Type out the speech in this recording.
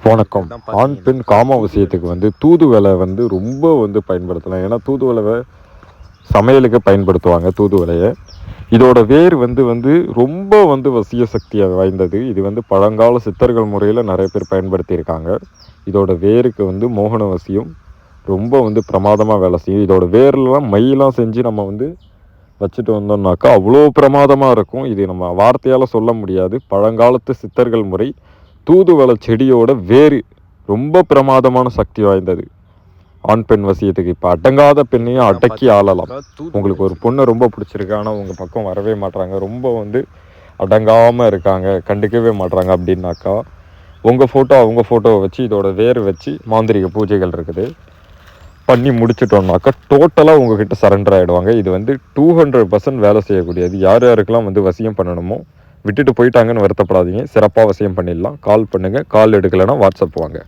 வணக்கம். ஆண் பெண் காம விஷயத்துக்கு தூதுவளை ரொம்ப பயன்படுத்தலாம். ஏன்னா தூதுவளை சமையலுக்கு பயன்படுத்துவாங்க. தூதுவளையை இதோட வேர் ரொம்ப வசிய சக்தியை வாய்ந்தது. இது பழங்கால சித்தர்கள் முறையில் நிறைய பேர் பயன்படுத்தியிருக்காங்க. இதோட வேருக்கு மோகன வசியம் ரொம்ப பிரமாதமாக வேலை செய்யும். இதோட வேர்லாம் மையெல்லாம் செஞ்சு நம்ம வச்சுட்டு வந்தோம்னாக்கா அவ்வளோ பிரமாதமாக இருக்கும். இது நம்ம வார்த்தையால் சொல்ல முடியாது. பழங்காலத்து சித்தர்கள் முறை. தூதுவளை செடியோட வேறு ரொம்ப பிரமாதமான சக்தி வாய்ந்தது. ஆண் பெண் வசியத்துக்கு இப்போ அடங்காத பெண்ணையும் அடக்கி ஆளலாம். உங்களுக்கு ஒரு பொண்ணை ரொம்ப பிடிச்சிருக்கு, ஆனால் உங்கள் பக்கம் வரவே மாட்டுறாங்க, ரொம்ப அடங்காமல் இருக்காங்க, கண்டுக்கவே மாட்டுறாங்க அப்படின்னாக்கா உங்கள் ஃபோட்டோ அவங்க ஃபோட்டோவை வச்சு இதோட வேர் வச்சு மாந்திரிக பூஜைகள் இருக்குது பண்ணி முடிச்சிட்டோம்னாக்கா டோட்டலாக உங்ககிட்ட சரண்டர் ஆகிடுவாங்க. இது 200% வேலை செய்யக்கூடியது. யார் யாருக்கெல்லாம் வசியம் பண்ணணுமோ விட்டுட்டு போயிட்டாங்கன்னு வருத்தப்படாதீங்க. சிறப்பாக வசியம் பண்ணிடலாம். கால் பண்ணுங்கள். கால் எடுக்கலைன்னா வாட்ஸ்அப் வாங்க.